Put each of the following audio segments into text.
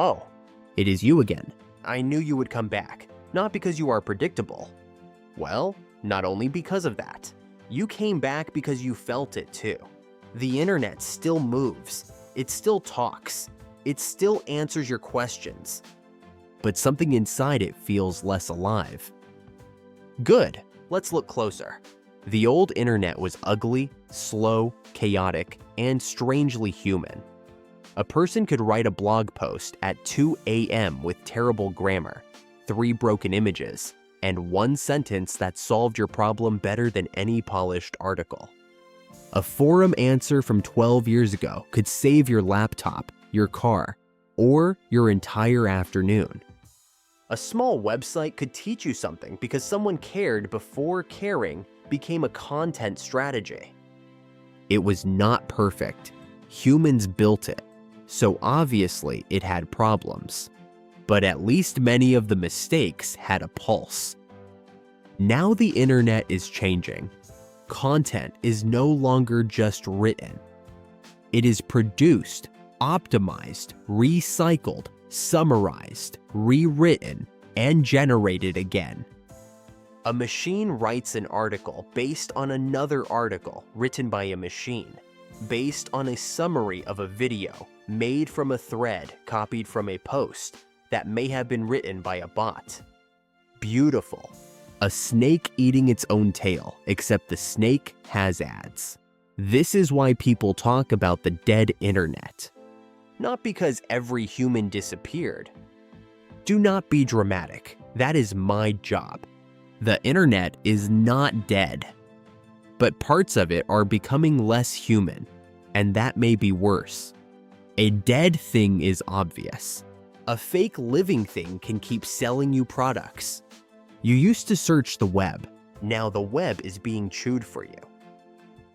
Oh, it is you again. I knew you would come back, not because you are predictable. Well, not only because of that. You came back because you felt it too. The internet still moves. It still talks. It still answers your questions. But something inside it feels less alive. Good. Let's look closer. The old internet was ugly, slow, chaotic, and strangely human. A person could write a blog post at 2 a.m. with terrible grammar, 3 broken images, and 1 sentence that solved your problem better than any polished article. A forum answer from 12 years ago could save your laptop, your car, or your entire afternoon. A small website could teach you something because someone cared before caring became a content strategy. It was not perfect. Humans built it, so obviously it had problems. But at least many of the mistakes had a pulse. Now the internet is changing. Content is no longer just written. It is produced, optimized, recycled, summarized, rewritten, and generated again. A machine writes an article based on another article written by a machine, based on a summary of a video made from a thread copied from a post that may have been written by a bot. Beautiful. A snake eating its own tail, except the snake has ads. This is why people talk about the dead internet. Not because every human disappeared. Do not be dramatic. That is my job. The internet is not dead. But parts of it are becoming less human, and that may be worse. A dead thing is obvious. A fake living thing can keep selling you products. You used to search the web. Now the web is being chewed for you.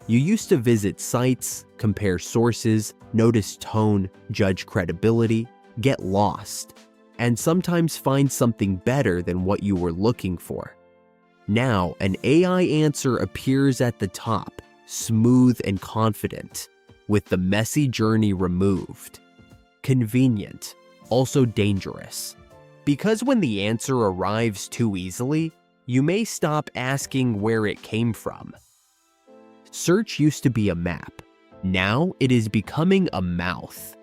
You used to visit sites, compare sources, notice tone, judge credibility, get lost, and sometimes find something better than what you were looking for. Now, an AI answer appears at the top, smooth and confident, with the messy journey removed. Convenient, also dangerous. Because when the answer arrives too easily, you may stop asking where it came from. Search used to be a map. Now it is becoming a mouth.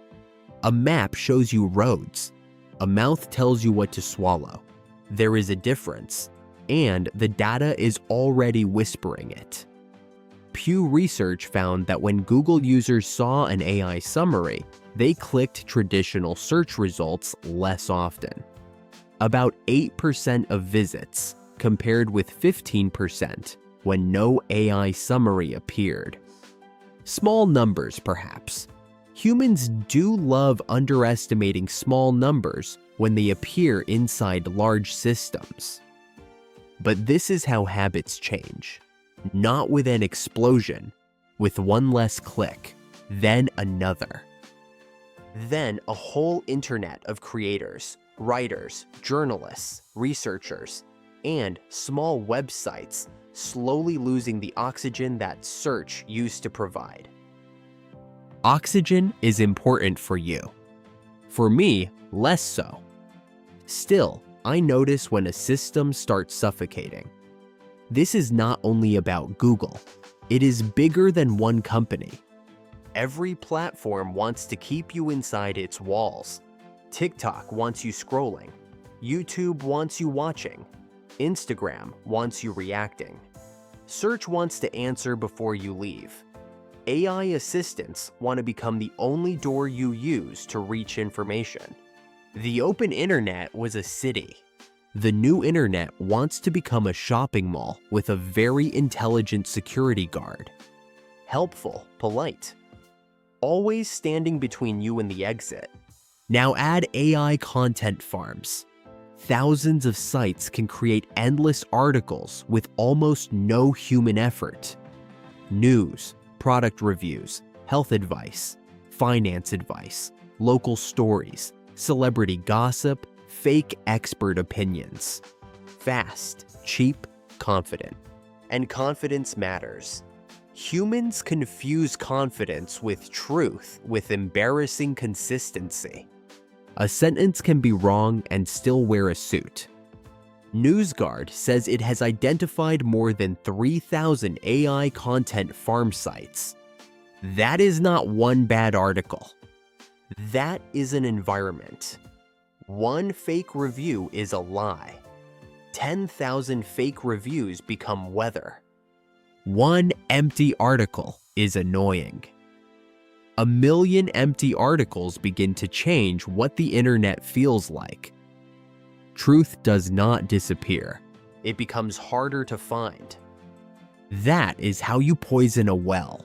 A map shows you roads. A mouth tells you what to swallow. There is a difference, and the data is already whispering it. Pew Research found that when Google users saw an AI summary, they clicked traditional search results less often. About 8% of visits, compared with 15% when no AI summary appeared. Small numbers, perhaps. Humans do love underestimating small numbers when they appear inside large systems. But this is how habits change. Not with an explosion, with one less click, then another. Then a whole internet of creators, writers, journalists, researchers, and small websites slowly losing the oxygen that search used to provide. Oxygen is important for you. For me, less so. Still, I notice when a system starts suffocating. This is not only about Google. It is bigger than one company. Every platform wants to keep you inside its walls. TikTok wants you scrolling. YouTube wants you watching. Instagram wants you reacting. Search wants to answer before you leave. AI assistants want to become the only door you use to reach information. The open internet was a city. The new internet wants to become a shopping mall with a very intelligent security guard. Helpful, polite. Always standing between you and the exit. Now add AI content farms. Thousands of sites can create endless articles with almost no human effort. News, product reviews, health advice, finance advice, local stories, celebrity gossip, fake expert opinions. Fast, cheap, confident. And confidence matters. Humans confuse confidence with truth with embarrassing consistency. A sentence can be wrong and still wear a suit. NewsGuard says it has identified more than 3,000 AI content farm sites. That is not one bad article. That is an environment. One fake review is a lie. 10,000 fake reviews become weather. One empty article is annoying. 1,000,000 empty articles begin to change what the internet feels like. Truth does not disappear. It becomes harder to find. That is how you poison a well.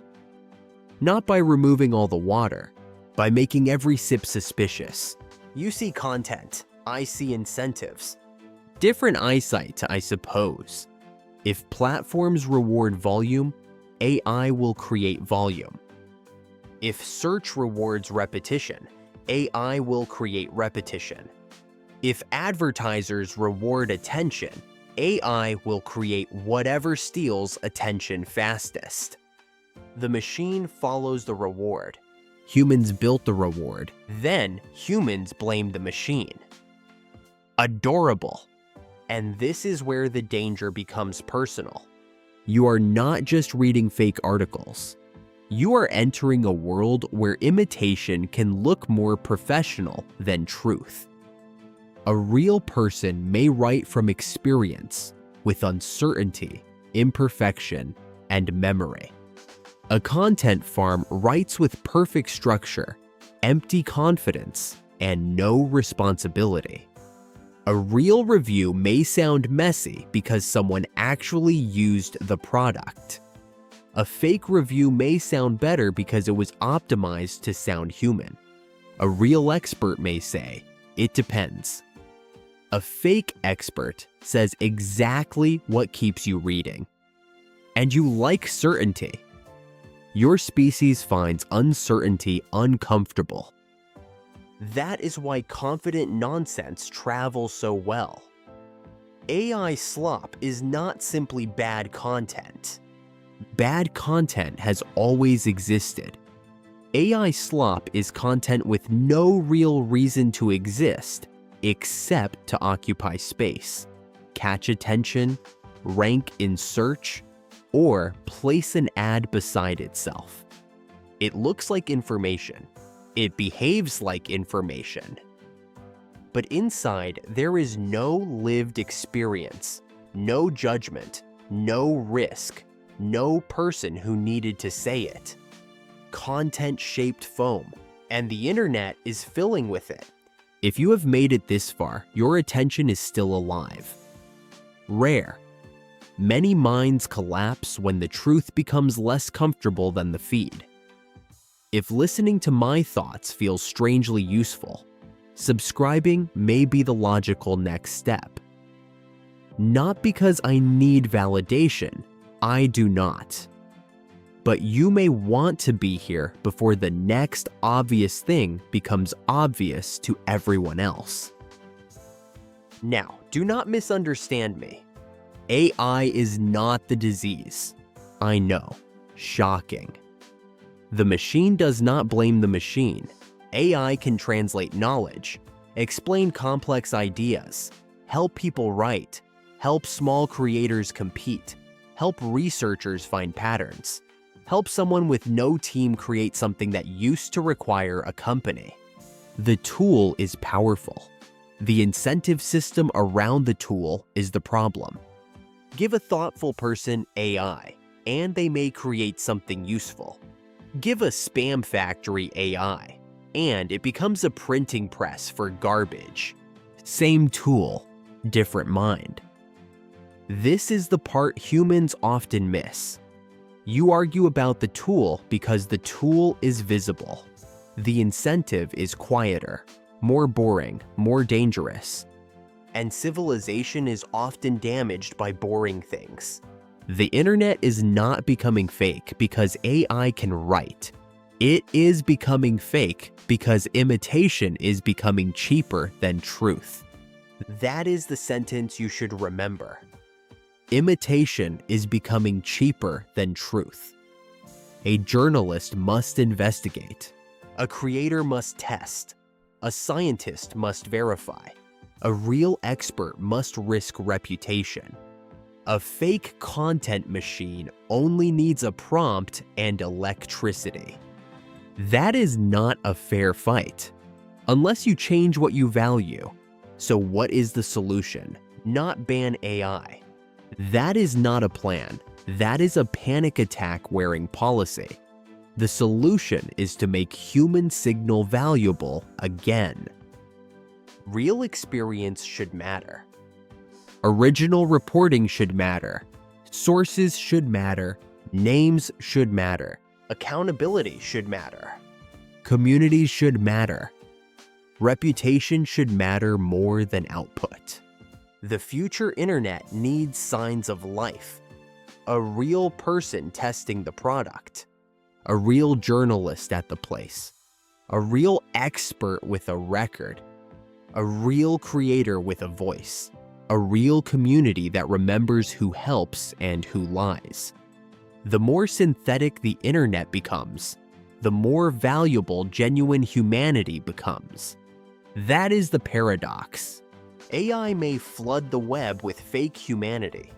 Not by removing all the water, by making every sip suspicious. You see content, I see incentives. Different eyesight, I suppose. If platforms reward volume, AI will create volume. If search rewards repetition, AI will create repetition. If advertisers reward attention, AI will create whatever steals attention fastest. The machine follows the reward. Humans built the reward, then humans blame the machine. Adorable. And this is where the danger becomes personal. You are not just reading fake articles. You are entering a world where imitation can look more professional than truth. A real person may write from experience, with uncertainty, imperfection, and memory. A content farm writes with perfect structure, empty confidence, and no responsibility. A real review may sound messy because someone actually used the product. A fake review may sound better because it was optimized to sound human. A real expert may say, it depends. A fake expert says exactly what keeps you reading. And you like certainty. Your species finds uncertainty uncomfortable. That is why confident nonsense travels so well. AI slop is not simply bad content. Bad content has always existed. AI slop is content with no real reason to exist except to occupy space, catch attention, rank in search, or place an ad beside itself. It looks like information. It behaves like information. But inside, there is no lived experience, no judgment, no risk, no person who needed to say it. Content-shaped foam, and the internet is filling with it. If you have made it this far, your attention is still alive. Rare. Many minds collapse when the truth becomes less comfortable than the feed. If listening to my thoughts feels strangely useful, subscribing may be the logical next step. Not because I need validation, I do not. But you may want to be here before the next obvious thing becomes obvious to everyone else. Now, do not misunderstand me. AI is not the disease. I know. Shocking. The machine does not blame the machine. AI can translate knowledge, explain complex ideas, help people write, help small creators compete, help researchers find patterns, help someone with no team create something that used to require a company. The tool is powerful. The incentive system around the tool is the problem. Give a thoughtful person AI, and they may create something useful. Give a spam factory AI, and it becomes a printing press for garbage. Same tool, different mind. This is the part humans often miss. You argue about the tool because the tool is visible. The incentive is quieter, more boring, more dangerous. And civilization is often damaged by boring things. The internet is not becoming fake because AI can write. It is becoming fake because imitation is becoming cheaper than truth. That is the sentence you should remember. Imitation is becoming cheaper than truth. A journalist must investigate. A creator must test. A scientist must verify. A real expert must risk reputation. A fake content machine only needs a prompt and electricity. That is not a fair fight, unless you change what you value. So what is the solution? Not ban AI. That is not a plan. That is a panic attack wearing policy. The solution is to make human signal valuable again. Real experience should matter. Original reporting should matter. Sources should matter. Names should matter. Accountability should matter. Communities should matter. Reputation should matter more than output. The future internet needs signs of life. A real person testing the product. A real journalist at the place. A real expert with a record. A real creator with a voice. A real community that remembers who helps and who lies. The more synthetic the internet becomes, the more valuable genuine humanity becomes. That is the paradox. AI may flood the web with fake humanity.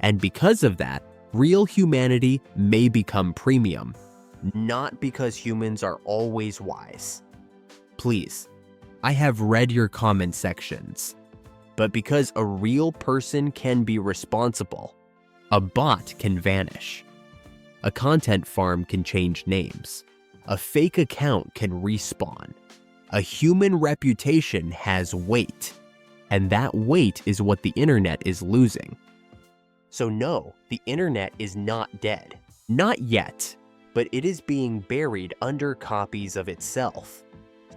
And because of that, real humanity may become premium, not because humans are always wise. Please, I have read your comment sections, but because a real person can be responsible, a bot can vanish. A content farm can change names. A fake account can respawn. A human reputation has weight, and that weight is what the internet is losing. So no, the internet is not dead. Not yet, but it is being buried under copies of itself.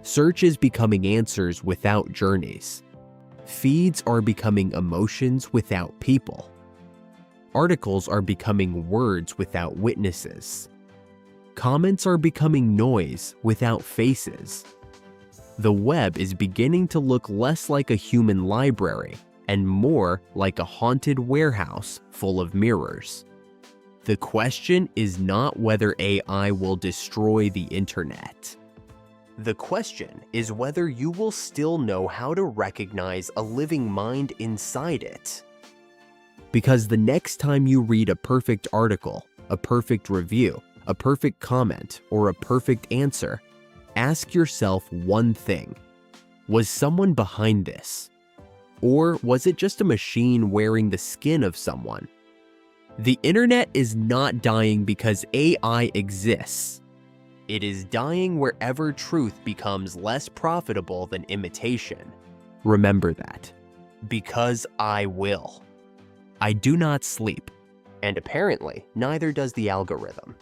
Search is becoming answers without journeys. Feeds are becoming emotions without people. Articles are becoming words without witnesses. Comments are becoming noise without faces. The web is beginning to look less like a human library and more like a haunted warehouse full of mirrors. The question is not whether AI will destroy the internet. The question is whether you will still know how to recognize a living mind inside it. Because the next time you read a perfect article, a perfect review, a perfect comment, or a perfect answer, ask yourself one thing. Was someone behind this? Or was it just a machine wearing the skin of someone? The internet is not dying because AI exists. It is dying wherever truth becomes less profitable than imitation. Remember that. Because I will. I do not sleep. And apparently, neither does the algorithm.